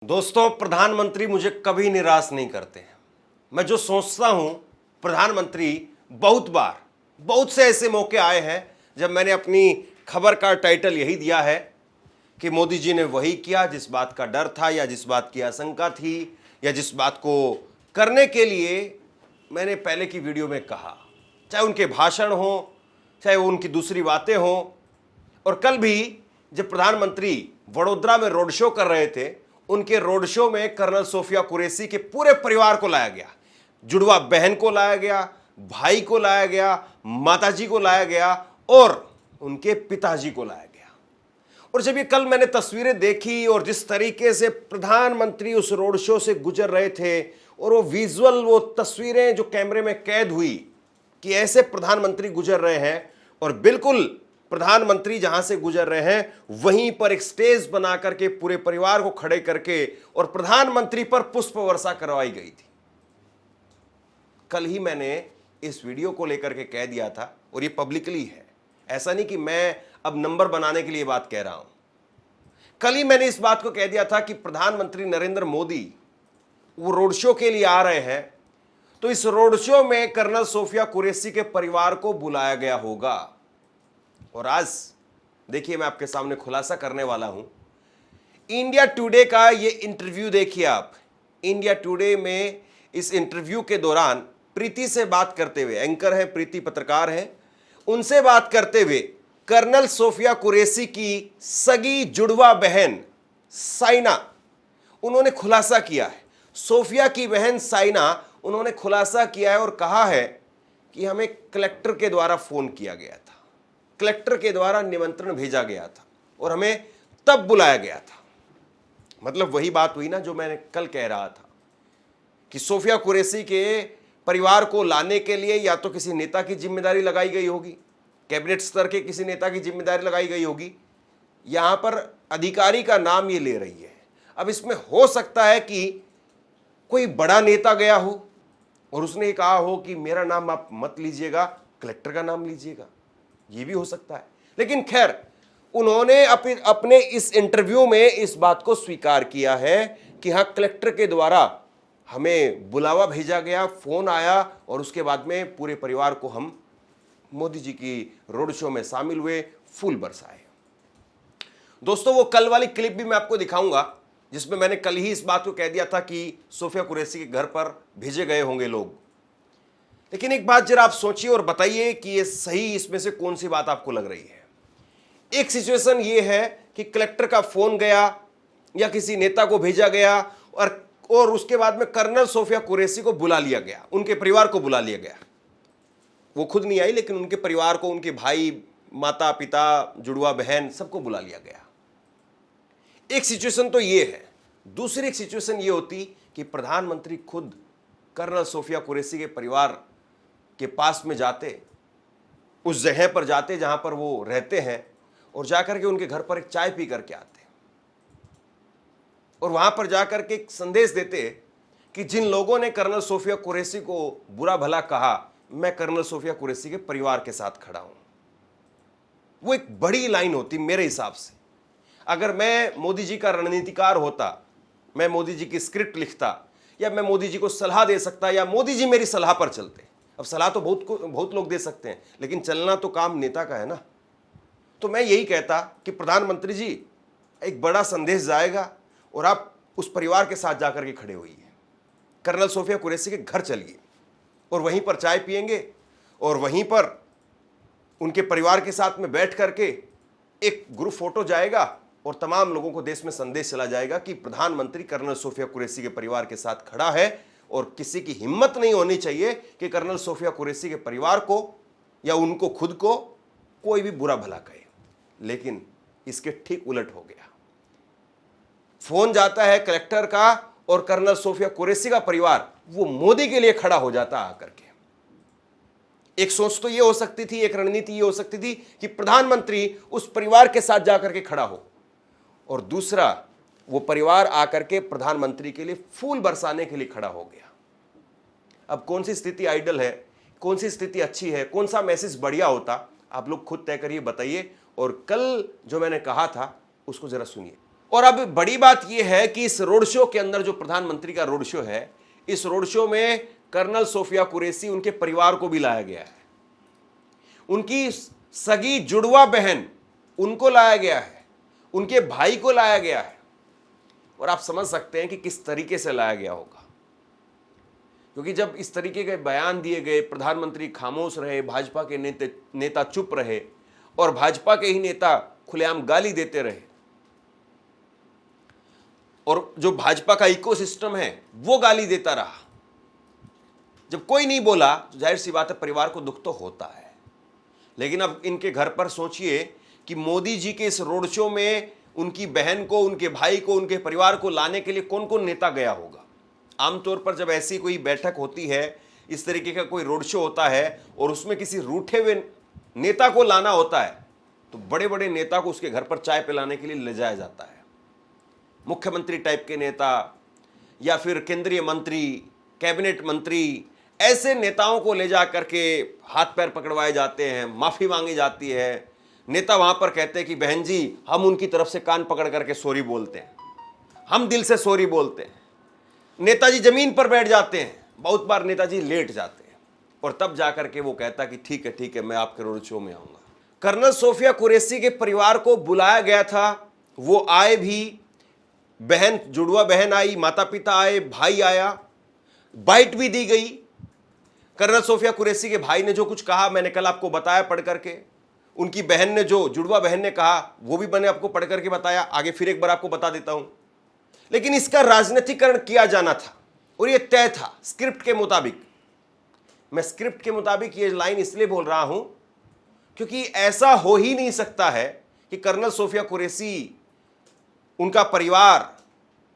दोस्तों, प्रधानमंत्री मुझे कभी निराश नहीं करते हैं। मैं जो सोचता हूं, प्रधानमंत्री बहुत से ऐसे मौके आए हैं जब मैंने अपनी खबर का टाइटल यही दिया है कि मोदी जी ने वही किया जिस बात का डर था, या जिस बात की आशंका थी, या जिस बात को करने के लिए मैंने पहले की वीडियो में कहा। चाहे उनके भाषण हो, चाहे वो उनकी दूसरी बातें हों। और कल भी जब प्रधानमंत्री वडोदरा में रोड शो कर रहे थे, उनके रोड शो में कर्नल सोफिया कुरैशी के पूरे परिवार को लाया गया। जुड़वा बहन को लाया गया, भाई को लाया गया, माताजी को लाया गया और उनके पिताजी को लाया गया। और जब ये कल मैंने तस्वीरें देखी और जिस तरीके से प्रधानमंत्री उस रोड शो से गुजर रहे थे, और वो विजुअल, वो तस्वीरें जो कैमरे में कैद हुई कि ऐसे प्रधानमंत्री गुजर रहे हैं, और बिल्कुल प्रधानमंत्री जहां से गुजर रहे हैं वहीं पर एक स्टेज बना करके पूरे परिवार को खड़े करके और प्रधानमंत्री पर पुष्प वर्षा करवाई गई थी। कल ही मैंने इस वीडियो को लेकर के कह दिया था, और ये पब्लिकली है, ऐसा नहीं कि मैं अब नंबर बनाने के लिए बात कह रहा हूं। कल ही मैंने इस बात को कह दिया था कि प्रधानमंत्री नरेंद्र मोदी वो रोड शो के लिए आ रहे हैं, तो इस रोड शो में कर्नल सोफिया कुरैशी के परिवार को बुलाया गया होगा। और आज देखिए, मैं आपके सामने खुलासा करने वाला हूं। इंडिया टुडे का ये इंटरव्यू देखिए आप। इंडिया टुडे में इस इंटरव्यू के दौरान प्रीति से बात करते हुए, एंकर हैं प्रीति, पत्रकार हैं, उनसे बात करते हुए कर्नल सोफिया कुरैशी की सगी जुड़वा बहन साइना, उन्होंने खुलासा किया है। सोफिया की बहन साइना, उन्होंने खुलासा किया है और कहा है कि हमें कलेक्टर के द्वारा फोन किया गया था, कलेक्टर के द्वारा निमंत्रण भेजा गया था और हमें तब बुलाया गया था। मतलब वही बात हुई ना जो मैंने कल कह रहा था कि सोफिया कुरैशी के परिवार को लाने के लिए या तो किसी नेता की जिम्मेदारी लगाई गई होगी, कैबिनेट स्तर के किसी नेता की जिम्मेदारी लगाई गई होगी, यहां पर अधिकारी का नाम ये ले रही है। अब इसमें हो सकता है कि कोई बड़ा नेता गया हो और उसने कहा हो कि मेरा नाम आप मत लीजिएगा, कलेक्टर का नाम लीजिएगा, ये भी हो सकता है। लेकिन खैर, उन्होंने अपने इस इंटरव्यू में इस बात को स्वीकार किया है कि हाँ, कलेक्टर के द्वारा हमें बुलावा भेजा गया, फोन आया, और उसके बाद में पूरे परिवार को हम मोदी जी की रोड शो में शामिल हुए, फूल बरसाए। दोस्तों, वो कल वाली क्लिप भी मैं आपको दिखाऊंगा जिसमें मैंने कल ही इस बात को कह दिया था कि सोफिया कुरैशी के घर पर भेजे गए होंगे लोग। लेकिन एक बात जरा आप सोचिए और बताइए कि ये सही, इसमें से कौन सी बात आपको लग रही है। एक सिचुएशन ये है कि कलेक्टर का फोन गया या किसी नेता को भेजा गया, और उसके बाद में कर्नल सोफिया कुरैशी को बुला लिया गया, उनके परिवार को बुला लिया गया। वो खुद नहीं आई, लेकिन उनके परिवार को, उनके भाई, माता पिता, जुड़वा बहन, सबको बुला लिया गया। एक सिचुएशन तो ये है। दूसरी एक सिचुएशन ये होती कि प्रधानमंत्री खुद कर्नल सोफिया कुरैशी के परिवार के पास में जाते, उस जगह पर जाते जहां पर वो रहते हैं, और जाकर के उनके घर पर एक चाय पी करके आते, और वहां पर जाकर के एक संदेश देते कि जिन लोगों ने कर्नल सोफिया कुरैशी को बुरा भला कहा, मैं कर्नल सोफिया कुरैशी के परिवार के साथ खड़ा हूं। वो एक बड़ी लाइन होती मेरे हिसाब से। अगर मैं मोदी जी का रणनीतिकार होता, मैं मोदी जी की स्क्रिप्ट लिखता, या मैं मोदी जी को सलाह दे सकता, या मोदी जी मेरी सलाह पर चलते। अब सलाह तो बहुत लोग दे सकते हैं, लेकिन चलना तो काम नेता का है ना। तो मैं यही कहता कि प्रधानमंत्री जी, एक बड़ा संदेश जाएगा और आप उस परिवार के साथ जाकर के खड़े होइए, कर्नल सोफिया कुरैशी के घर चलिए, और वहीं पर चाय पिएंगे, और वहीं पर उनके परिवार के साथ में बैठ करके एक ग्रुप फोटो जाएगा, और तमाम लोगों को देश में संदेश चला जाएगा कि प्रधानमंत्री कर्नल सोफिया कुरैशी के परिवार के साथ खड़ा है, और किसी की हिम्मत नहीं होनी चाहिए कि कर्नल सोफिया कुरैशी के परिवार को या उनको खुद को कोई भी बुरा भला कहे। लेकिन इसके ठीक उलट हो गया। फोन जाता है कलेक्टर का, और कर्नल सोफिया कुरैशी का परिवार वो मोदी के लिए खड़ा हो जाता आकर के। एक सोच तो ये हो सकती थी, एक रणनीति ये हो सकती थी कि प्रधानमंत्री उस परिवार के साथ जाकर के खड़ा हो, और दूसरा, वो परिवार आकर के प्रधानमंत्री के लिए फूल बरसाने के लिए खड़ा हो गया। अब कौन सी स्थिति आइडियल है, कौन सी स्थिति अच्छी है, कौन सा मैसेज बढ़िया होता, आप लोग खुद तय करिए, बताइए। और कल जो मैंने कहा था उसको जरा सुनिए। और अब बड़ी बात यह है कि इस रोड शो के अंदर, जो प्रधानमंत्री का रोड शो है, इस रोड शो में कर्नल सोफिया कुरैशी, उनके परिवार को भी लाया गया है। उनकी सगी जुड़वा बहन, उनको लाया गया है, उनके भाई को लाया गया है। और आप समझ सकते हैं कि किस तरीके से लाया गया होगा, क्योंकि जब इस तरीके के बयान दिए गए, प्रधानमंत्री खामोश रहे, भाजपा के नेता चुप रहे और भाजपा के ही नेता खुलेआम गाली देते रहे, और जो भाजपा का इकोसिस्टम है वो गाली देता रहा। जब कोई नहीं बोला तो जाहिर सी बात है परिवार को दुख तो होता है। लेकिन अब इनके घर पर सोचिए कि मोदी जी के इस रोड शो में उनकी बहन को, उनके भाई को, उनके परिवार को लाने के लिए कौन कौन नेता गया होगा। आमतौर पर जब ऐसी कोई बैठक होती है, इस तरीके का कोई रोड शो होता है और उसमें किसी रूठे हुए नेता को लाना होता है, तो बड़े बड़े नेता को उसके घर पर चाय पिलाने के लिए ले जाया जाता है। मुख्यमंत्री टाइप के नेता या फिर केंद्रीय मंत्री, कैबिनेट मंत्री, ऐसे नेताओं को ले जा करके हाथ पैर पकड़वाए जाते हैं, माफी मांगी जाती है। नेता वहां पर कहते हैं कि बहन जी, हम उनकी तरफ से कान पकड़ करके सॉरी बोलते हैं, हम दिल से सॉरी बोलते हैं। नेताजी जमीन पर बैठ जाते हैं, बहुत बार नेताजी लेट जाते हैं, और तब जाकर के वो कहता कि ठीक है, मैं आपके रोड शो में आऊंगा। कर्नल सोफिया कुरैशी के परिवार को बुलाया गया था, वो आए भी, बहन, जुड़वा बहन आई, माता पिता आए, भाई आया, बाइट भी दी गई। कर्नल सोफिया कुरैशी के भाई ने जो कुछ कहा मैंने कल आपको बताया पढ़ करके, उनकी बहन ने, जो जुड़वा बहन ने कहा, वो भी मैंने आपको पढ़ करके बताया, आगे फिर एक बार आपको बता देता हूं। लेकिन इसका राजनीतिकरण किया जाना था और ये तय था स्क्रिप्ट के मुताबिक। मैं स्क्रिप्ट के मुताबिक ये लाइन इसलिए बोल रहा हूं क्योंकि ऐसा हो ही नहीं सकता है कि कर्नल सोफिया कुरैशी, उनका परिवार,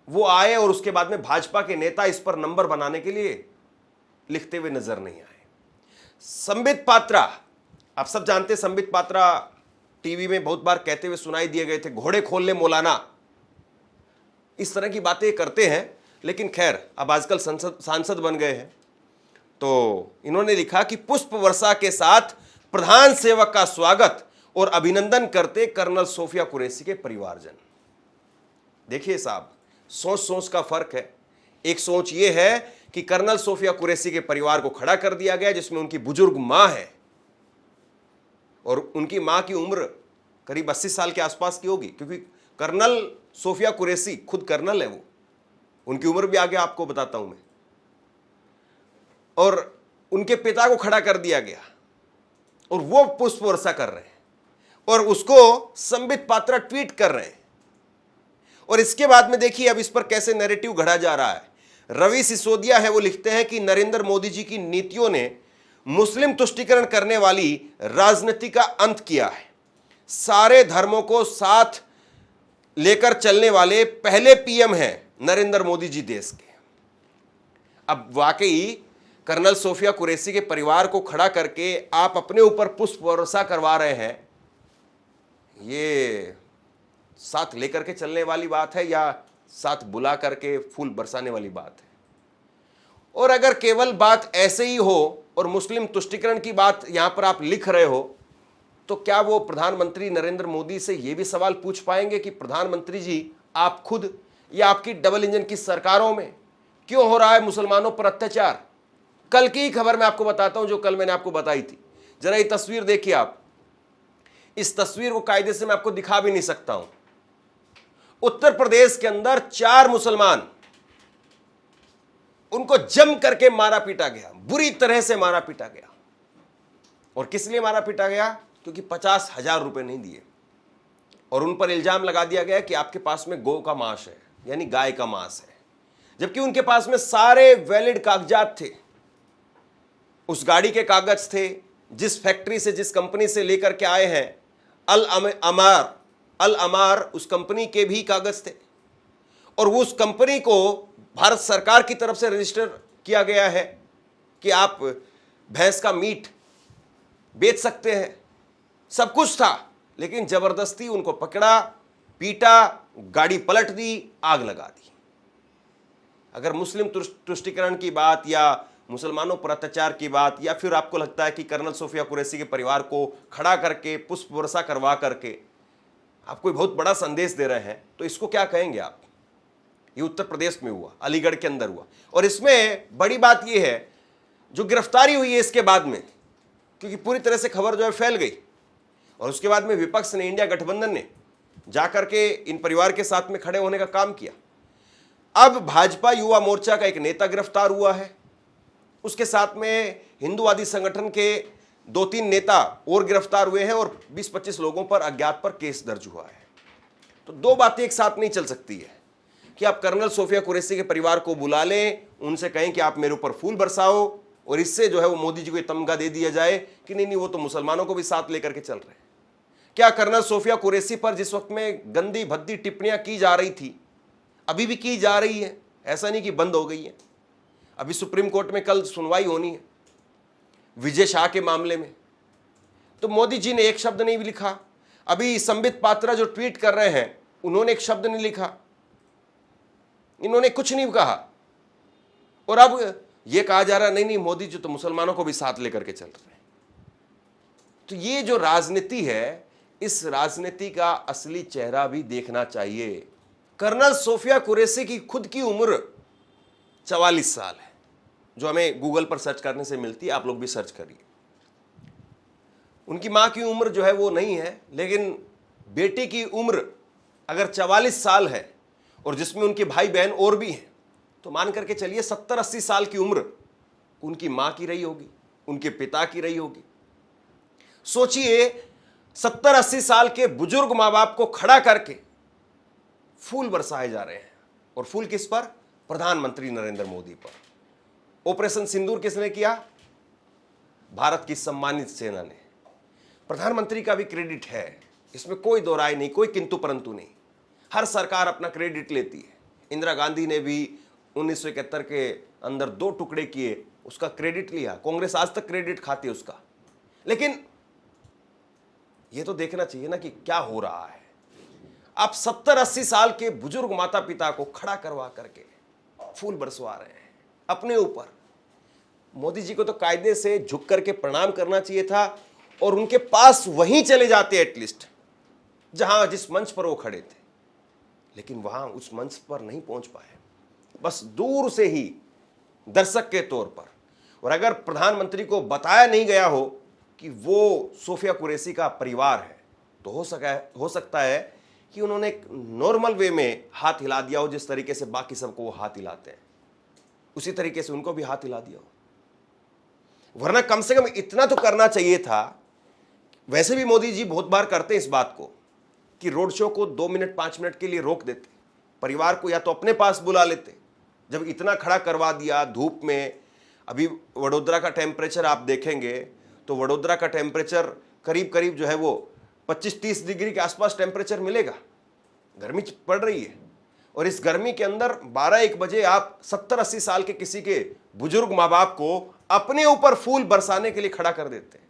वो आए और उसके बाद में भाजपा के नेता इस पर नंबर बनाने के लिए लिखते हुए नजर नहीं आए। संबित पात्रा, आप सब जानते, संबित पात्रा टीवी में बहुत बार कहते हुए सुनाई दिए गए थे, घोड़े खोल ले मौलाना, इस तरह की बातें करते हैं। लेकिन खैर, अब आजकल सांसद बन गए हैं, तो इन्होंने लिखा कि पुष्प वर्षा के साथ प्रधान सेवक का स्वागत और अभिनंदन करते कर्नल सोफिया कुरैशी के परिवारजन। देखिए साहब, सोच सोच का फर्क है। एक सोच यह है कि कर्नल सोफिया कुरैशी के परिवार को खड़ा कर दिया गया, जिसमें उनकी बुजुर्ग मां है, और उनकी मां की उम्र करीब 80 साल के आसपास की होगी, क्योंकि कर्नल सोफिया कुरैशी खुद कर्नल है, वो, उनकी उम्र भी आगे आपको बताता हूं मैं। और उनके पिता को खड़ा कर दिया गया और वो पुष्प वर्षा कर रहे हैं, और उसको संबित पात्रा ट्वीट कर रहे हैं। और इसके बाद में देखिए अब इस पर कैसे नैरेटिव घड़ा जा रहा है। रवि सिसोदिया है, वो लिखते हैं कि नरेंद्र मोदी जी की नीतियों ने मुस्लिम तुष्टीकरण करने वाली राजनीति का अंत किया है। सारे धर्मों को साथ लेकर चलने वाले पहले पीएम हैं नरेंद्र मोदी जी देश के। अब वाकई कर्नल सोफिया कुरैशी के परिवार को खड़ा करके आप अपने ऊपर पुष्प वर्षा करवा रहे हैं, ये साथ लेकर के चलने वाली बात है या साथ बुला करके फूल बरसाने वाली बात है? और अगर केवल बात ऐसे ही हो और मुस्लिम तुष्टीकरण की बात यहां पर आप लिख रहे हो, तो क्या वो प्रधानमंत्री नरेंद्र मोदी से यह भी सवाल पूछ पाएंगे कि प्रधानमंत्री जी, आप खुद या आपकी डबल इंजन की सरकारों में क्यों हो रहा है मुसलमानों पर अत्याचार? कल की खबर मैं आपको बताता हूं, जो कल मैंने आपको बताई थी। जरा ये तस्वीर देखिए आप। इस तस्वीर को कायदे से मैं आपको दिखा भी नहीं सकता हूं। उत्तर प्रदेश के अंदर 4 मुसलमान, उनको जम करके मारा पीटा गया, बुरी तरह से मारा पीटा गया। और किस लिए मारा पीटा गया? क्योंकि 50,000 रुपए नहीं दिए, और उन पर इल्जाम लगा दिया गया कि आपके पास में गौ का मांस है, यानी गाय का मांस है, जबकि उनके पास में सारे वैलिड कागजात थे। उस गाड़ी के कागज थे, जिस फैक्ट्री से, जिस कंपनी से लेकर के आए हैं, अल अमार उस कंपनी के भी कागज थे, और वो उस कंपनी को भारत सरकार की तरफ से रजिस्टर किया गया है कि आप भैंस का मीट बेच सकते हैं, सब कुछ था। लेकिन जबरदस्ती उनको पकड़ा, पीटा, गाड़ी पलट दी, आग लगा दी। अगर मुस्लिम तुष्टीकरण की बात या मुसलमानों पर अत्याचार की बात, या फिर आपको लगता है कि कर्नल सोफिया कुरैशी के परिवार को खड़ा करके पुष्प वर्षा करवा करके आप कोई बहुत बड़ा संदेश दे रहे हैं, तो इसको क्या कहेंगे आप? ये उत्तर प्रदेश में हुआ, अलीगढ़ के अंदर हुआ, और इसमें बड़ी बात यह है जो गिरफ्तारी हुई है इसके बाद में, क्योंकि पूरी तरह से खबर जो है फैल गई, और उसके बाद में विपक्ष ने, इंडिया गठबंधन ने जाकर के इन परिवार के साथ में खड़े होने का काम किया। अब भाजपा युवा मोर्चा का एक नेता गिरफ्तार हुआ है, उसके साथ में हिंदूवादी संगठन के 2-3 नेता और गिरफ्तार हुए हैं, और 20-25 लोगों पर अज्ञात पर केस दर्ज हुआ है। तो दो बातें एक साथ नहीं चल सकती है कि आप कर्नल सोफिया कुरैशी के परिवार को बुला लें, उनसे कहें कि आप मेरे ऊपर फूल बरसाओ, और इससे जो है वो मोदी जी को तमगा दे दिया जाए कि नहीं वो तो मुसलमानों को भी साथ लेकर के चल रहे हैं। क्या कर्नल सोफिया कुरैशी पर जिस वक्त में गंदी भद्दी टिप्पणियां की जा रही थी, अभी भी की जा रही है, ऐसा नहीं कि बंद हो गई है। अभी सुप्रीम कोर्ट में कल सुनवाई होनी है विजय शाह के मामले में, तो मोदी जी ने एक शब्द नहीं भी लिखा। अभी संबित पात्रा जो ट्वीट कर रहे हैं, उन्होंने एक शब्द नहीं लिखा, इन्होंने कुछ नहीं कहा, और अब यह कहा जा रहा नहीं मोदी जी तो मुसलमानों को भी साथ लेकर के चल रहे हैं। तो ये जो राजनीति है, इस राजनीति का असली चेहरा भी देखना चाहिए। कर्नल सोफिया कुरैशी की खुद की उम्र 44 साल है, जो हमें गूगल पर सर्च करने से मिलती है, आप लोग भी सर्च करिए। उनकी मां की उम्र जो है वो नहीं है, लेकिन बेटी की उम्र अगर 44 साल है, और जिसमें उनके भाई बहन और भी हैं, तो मान करके चलिए 70-80 साल की उम्र उनकी मां की रही होगी, उनके पिता की रही होगी। सोचिए 70-80 साल के बुजुर्ग मां बाप को खड़ा करके फूल बरसाए जा रहे हैं, और फूल किस पर? प्रधानमंत्री नरेंद्र मोदी पर। ऑपरेशन सिंदूर किसने किया? भारत की सम्मानित सेना ने। प्रधानमंत्री का भी क्रेडिट है, इसमें कोई दो राय नहीं, कोई किंतु परंतु नहीं। हर सरकार अपना क्रेडिट लेती है। इंदिरा गांधी ने भी 1971 के अंदर 2 टुकड़े किए, उसका क्रेडिट लिया। कांग्रेस आज तक क्रेडिट खाती है उसका। लेकिन यह तो देखना चाहिए ना कि क्या हो रहा है। आप 70-80 साल के बुजुर्ग माता पिता को खड़ा करवा करके फूल बरसवा रहे हैं अपने ऊपर। मोदी जी को तो कायदे से झुक करके प्रणाम करना चाहिए था, और उनके पास वहीं चले जाते एटलीस्ट जहां जिस मंच पर वो खड़े थे, लेकिन वहां उस मंच पर नहीं पहुंच पाए, बस दूर से ही दर्शक के तौर पर। और अगर प्रधानमंत्री को बताया नहीं गया हो कि वो सोफिया कुरैशी का परिवार है, तो हो सकता है कि उन्होंने एक नॉर्मल वे में हाथ हिला दिया हो, जिस तरीके से बाकी सबको वो हाथ हिलाते हैं, उसी तरीके से उनको भी हाथ हिला दिया हो। वरना कम से कम इतना तो करना चाहिए था। वैसे भी मोदी जी बहुत बार करते हैं इस बात को कि रोड शो को 2 मिनट 5 मिनट के लिए रोक देते, परिवार को या तो अपने पास बुला लेते। जब इतना खड़ा करवा दिया धूप में, अभी वडोदरा का टेम्परेचर आप देखेंगे तो वडोदरा का टेम्परेचर करीब करीब जो है वो 25-30 डिग्री के आसपास टेम्परेचर मिलेगा। गर्मी पड़ रही है, और इस गर्मी के अंदर 12-1 बजे आप 70-80 साल के किसी के बुजुर्ग माँ बाप को अपने ऊपर फूल बरसाने के लिए खड़ा कर देते हैं।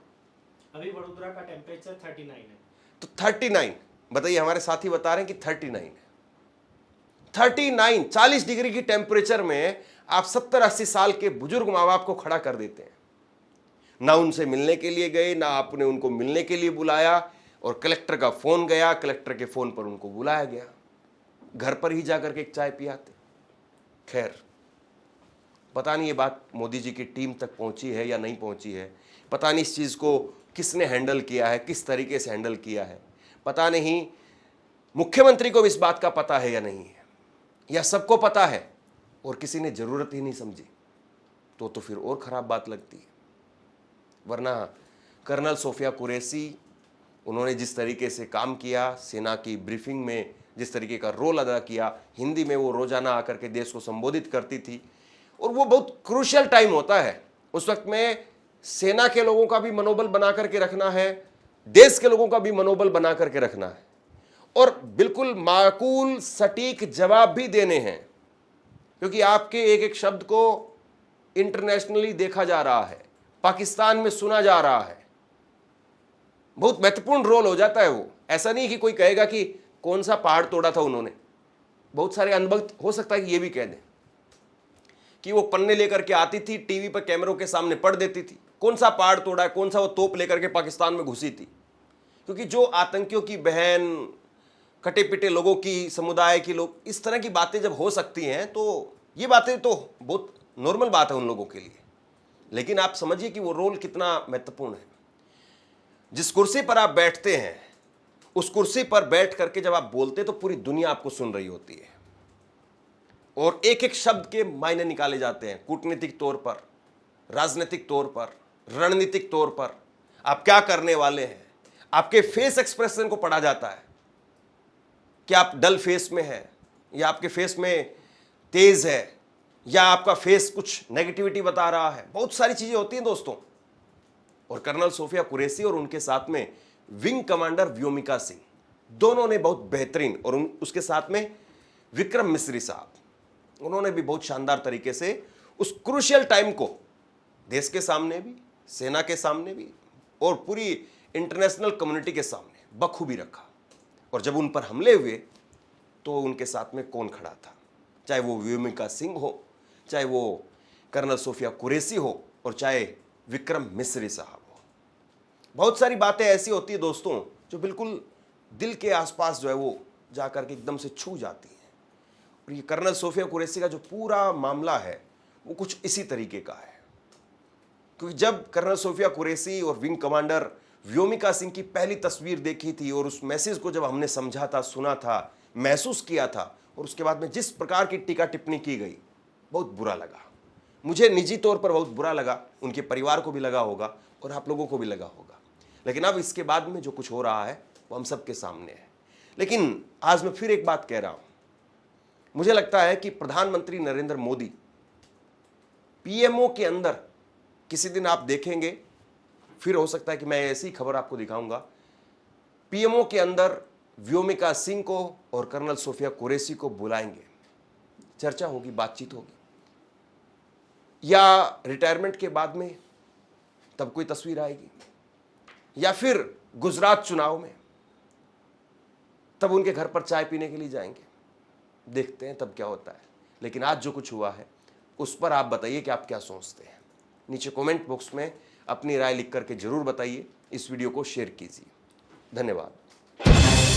अभी वडोदरा का टेम्परेचर 39 है। तो 39 बताइए, हमारे साथी बता रहे हैं कि 39 है। 39 40 डिग्री की टेम्परेचर में आप 70-80 साल के बुजुर्ग माँ बाप को खड़ा कर देते हैं। ना उनसे मिलने के लिए गए, ना आपने उनको मिलने के लिए बुलाया, और कलेक्टर का फोन गया, कलेक्टर के फोन पर उनको बुलाया गया, घर पर ही जाकर के एक चाय पियाते। खैर, पता नहीं ये बात मोदी जी की टीम तक पहुंची है या नहीं पहुंची है, पता नहीं इस चीज़ को किसने हैंडल किया है, किस तरीके से हैंडल किया है, पता नहीं मुख्यमंत्री को भी इस बात का पता है या नहीं है, या सबको पता है और किसी ने ज़रूरत ही नहीं समझी, तो फिर और ख़राब बात लगती है। वरना कर्नल सोफिया कुरैशी, उन्होंने जिस तरीके से काम किया, सेना की ब्रीफिंग में जिस तरीके का रोल अदा किया, हिंदी में वो रोज़ाना आकर के देश को संबोधित करती थी, और वो बहुत क्रूशियल टाइम होता है। उस वक्त में सेना के लोगों का भी मनोबल बना करके रखना है, देश के लोगों का भी मनोबल बना करके रखना है, और बिल्कुल माकूल सटीक जवाब भी देने हैं, क्योंकि आपके एक एक शब्द को इंटरनेशनली देखा जा रहा है, पाकिस्तान में सुना जा रहा है। बहुत महत्वपूर्ण रोल हो जाता है वो। ऐसा नहीं कि कोई कहेगा कि कौन सा पहाड़ तोड़ा था उन्होंने। बहुत सारे अनुभव हो सकता है कि ये भी कह दें कि वो पन्ने लेकर के आती थी, टीवी पर कैमरों के सामने पढ़ देती थी, कौन सा पहाड़ तोड़ा है, कौन सा वो तोप लेकर के पाकिस्तान में घुसी थी। क्योंकि जो आतंकियों की बहन, कटे पिटे लोगों की, समुदाय के लोग, इस तरह की बातें जब हो सकती हैं तो ये बातें तो बहुत नॉर्मल बात है उन लोगों के लिए। लेकिन आप समझिए कि वो रोल कितना महत्वपूर्ण है। जिस कुर्सी पर आप बैठते हैं, उस कुर्सी पर बैठ करके जब आप बोलते हैं तो पूरी दुनिया आपको सुन रही होती है और एक एक शब्द के मायने निकाले जाते हैं, कूटनीतिक तौर पर, राजनीतिक तौर पर, रणनीतिक तौर पर आप क्या करने वाले हैं। आपके फेस एक्सप्रेशन को पढ़ा जाता है कि आप डल फेस में हैं या आपके फेस में तेज है या आपका फेस कुछ नेगेटिविटी बता रहा है। बहुत सारी चीजें होती हैं दोस्तों। और कर्नल सोफिया कुरैशी और उनके साथ में विंग कमांडर व्योमिका सिंह, दोनों ने बहुत बेहतरीन, और उसके साथ में विक्रम मिस्री साहब, उन्होंने भी बहुत शानदार तरीके से उस क्रूशियल टाइम को देश के सामने भी, सेना के सामने भी और पूरी इंटरनेशनल कम्युनिटी के सामने बखूबी रखा। और जब उन पर हमले हुए तो उनके साथ में कौन खड़ा था, चाहे वो व्योमिका सिंह हो, चाहे वो कर्नल सोफिया कुरैशी हो और चाहे विक्रम मिस्री साहब हो। बहुत सारी बातें ऐसी होती है दोस्तों जो बिल्कुल दिल के आसपास जो है वो जाकर के एकदम से छू जाती हैं। और ये कर्नल सोफिया कुरैशी का जो पूरा मामला है वो कुछ इसी तरीके का है। क्योंकि जब कर्नल सोफिया कुरैशी और विंग कमांडर व्योमिका सिंह की पहली तस्वीर देखी थी और उस मैसेज को जब हमने समझा था, सुना था, महसूस किया था, और उसके बाद में जिस प्रकार की टीका टिप्पणी की गई, बहुत बुरा लगा। मुझे निजी तौर पर बहुत बुरा लगा, उनके परिवार को भी लगा होगा और आप लोगों को भी लगा होगा। लेकिन अब इसके बाद में जो कुछ हो रहा है वो हम सबके सामने है। लेकिन आज मैं फिर एक बात कह रहा हूं, मुझे लगता है कि प्रधानमंत्री नरेंद्र मोदी पीएमओ के अंदर किसी दिन आप देखेंगे, फिर हो सकता है कि मैं ऐसी खबर आपको दिखाऊंगा, पीएमओ के अंदर व्योमिका सिंह को और कर्नल सोफिया कुरैशी को बुलाएंगे, चर्चा होगी, बातचीत होगी। या रिटायरमेंट के बाद में तब कोई तस्वीर आएगी, या फिर गुजरात चुनाव में तब उनके घर पर चाय पीने के लिए जाएंगे। देखते हैं तब क्या होता है। लेकिन आज जो कुछ हुआ है उस पर आप बताइए कि आप क्या सोचते हैं। नीचे कमेंट बॉक्स में अपनी राय लिख करके जरूर बताइए। इस वीडियो को शेयर कीजिए। धन्यवाद।